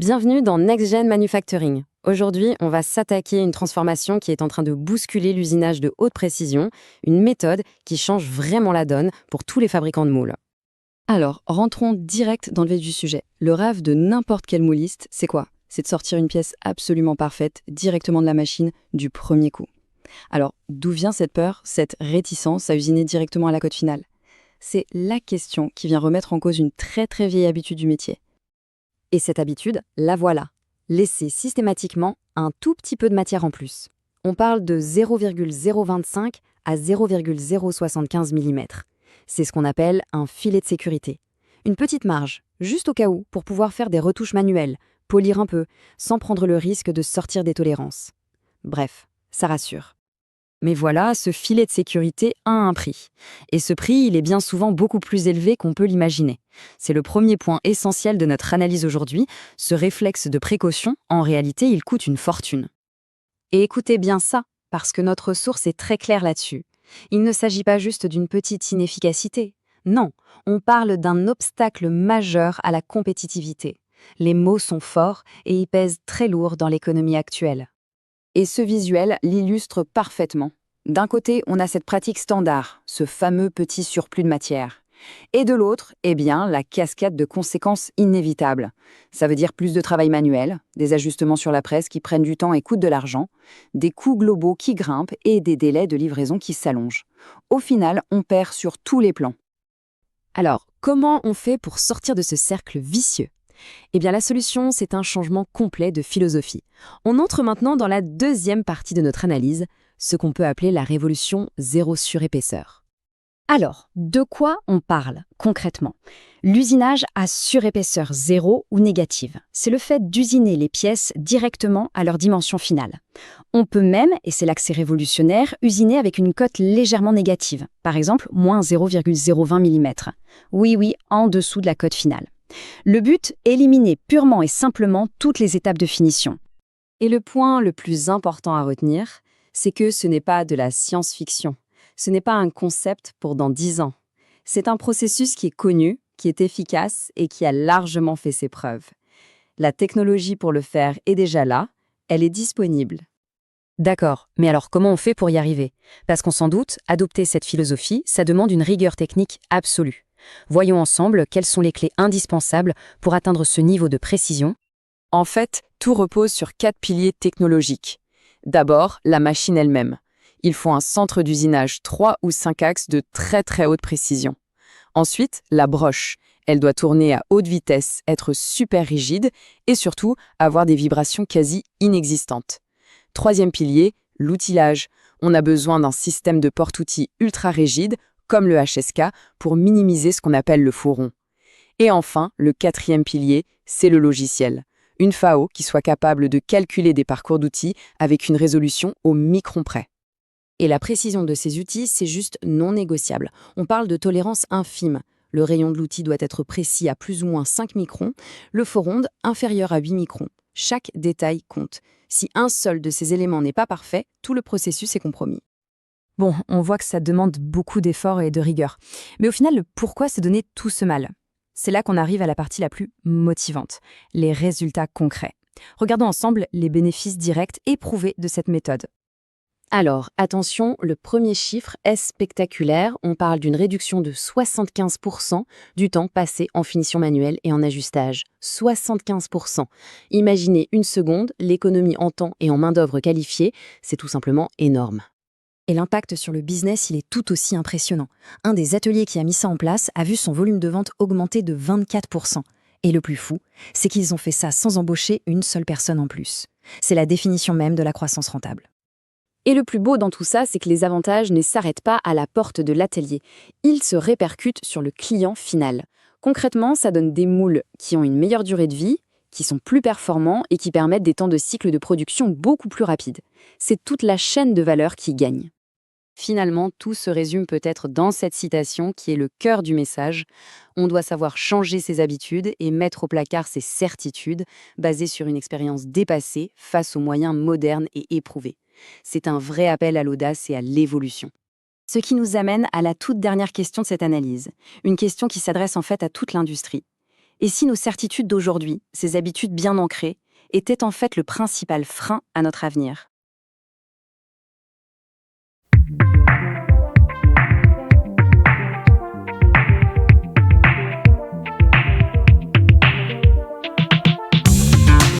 Bienvenue dans Next Gen Manufacturing. Aujourd'hui, on va s'attaquer à une transformation qui est en train de bousculer l'usinage de haute précision, une méthode qui change vraiment la donne pour tous les fabricants de moules. Alors, rentrons direct dans le vif du sujet. Le rêve de n'importe quel mouliste, c'est quoi? C'est de sortir une pièce absolument parfaite directement de la machine du premier coup. Alors, d'où vient cette peur, cette réticence à usiner directement à la cote finale? C'est la question qui vient remettre en cause une très très vieille habitude du métier. Et cette habitude, la voilà. Laisser systématiquement un tout petit peu de matière en plus. On parle de 0,025 à 0,075 mm. C'est ce qu'on appelle un filet de sécurité. Une petite marge, juste au cas où, pour pouvoir faire des retouches manuelles, polir un peu, sans prendre le risque de sortir des tolérances. Bref, ça rassure. Mais voilà, ce filet de sécurité a un prix. Et ce prix, il est bien souvent beaucoup plus élevé qu'on peut l'imaginer. C'est le premier point essentiel de notre analyse aujourd'hui. Ce réflexe de précaution, en réalité, il coûte une fortune. Et écoutez bien ça, parce que notre source est très claire là-dessus. Il ne s'agit pas juste d'une petite inefficacité. Non, on parle d'un obstacle majeur à la compétitivité. Les mots sont forts et ils pèsent très lourd dans l'économie actuelle. Et ce visuel l'illustre parfaitement. D'un côté, on a cette pratique standard, ce fameux petit surplus de matière. Et de l'autre, la cascade de conséquences inévitables. Ça veut dire plus de travail manuel, des ajustements sur la presse qui prennent du temps et coûtent de l'argent, des coûts globaux qui grimpent et des délais de livraison qui s'allongent. Au final, on perd sur tous les plans. Alors, comment on fait pour sortir de ce cercle vicieux ? Eh bien, la solution, c'est un changement complet de philosophie. On entre maintenant dans la deuxième partie de notre analyse, ce qu'on peut appeler la révolution zéro surépaisseur. Alors, de quoi on parle concrètement? L'usinage à surépaisseur zéro ou négative. C'est le fait d'usiner les pièces directement à leur dimension finale. On peut même, et c'est là que c'est révolutionnaire, usiner avec une cote légèrement négative, par exemple moins 0,020 mm. Oui, en dessous de la cote finale. Le but, éliminer purement et simplement toutes les étapes de finition. Et le point le plus important à retenir, c'est que ce n'est pas de la science-fiction. Ce n'est pas un concept pour dans 10 ans. C'est un processus qui est connu, qui est efficace et qui a largement fait ses preuves. La technologie pour le faire est déjà là, elle est disponible. D'accord, mais alors comment on fait pour y arriver? Parce qu'on s'en doute, adopter cette philosophie, ça demande une rigueur technique absolue. Voyons ensemble quelles sont les clés indispensables pour atteindre ce niveau de précision. En fait, tout repose sur 4 piliers technologiques. D'abord, la machine elle-même. Il faut un centre d'usinage 3 ou 5 axes de très très haute précision. Ensuite, la broche. Elle doit tourner à haute vitesse, être super rigide et surtout avoir des vibrations quasi inexistantes. Troisième pilier, l'outillage. On a besoin d'un système de porte-outils ultra rigide, comme le HSK, pour minimiser ce qu'on appelle le faux rond. Et enfin, le quatrième pilier, c'est le logiciel. Une FAO qui soit capable de calculer des parcours d'outils avec une résolution au micron près. Et la précision de ces outils, c'est juste non négociable. On parle de tolérance infime. Le rayon de l'outil doit être précis à plus ou moins 5 microns, le faux rond inférieur à 8 microns. Chaque détail compte. Si un seul de ces éléments n'est pas parfait, tout le processus est compromis. Bon, on voit que ça demande beaucoup d'efforts et de rigueur. Mais au final, pourquoi se donner tout ce mal? C'est là qu'on arrive à la partie la plus motivante, les résultats concrets. Regardons ensemble les bénéfices directs éprouvés de cette méthode. Alors, attention, le premier chiffre est spectaculaire. On parle d'une réduction de 75% du temps passé en finition manuelle et en ajustage. 75%. Imaginez une seconde, l'économie en temps et en main-d'œuvre qualifiée, c'est tout simplement énorme. Et l'impact sur le business, il est tout aussi impressionnant. Un des ateliers qui a mis ça en place a vu son volume de vente augmenter de 24%. Et le plus fou, c'est qu'ils ont fait ça sans embaucher une seule personne en plus. C'est la définition même de la croissance rentable. Et le plus beau dans tout ça, c'est que les avantages ne s'arrêtent pas à la porte de l'atelier. Ils se répercutent sur le client final. Concrètement, ça donne des moules qui ont une meilleure durée de vie, qui sont plus performants et qui permettent des temps de cycle de production beaucoup plus rapides. C'est toute la chaîne de valeur qui gagne. Finalement, tout se résume peut-être dans cette citation qui est le cœur du message. On doit savoir changer ses habitudes et mettre au placard ses certitudes, basées sur une expérience dépassée face aux moyens modernes et éprouvés. C'est un vrai appel à l'audace et à l'évolution. Ce qui nous amène à la toute dernière question de cette analyse, une question qui s'adresse en fait à toute l'industrie. Et si nos certitudes d'aujourd'hui, ces habitudes bien ancrées, étaient en fait le principal frein à notre avenir?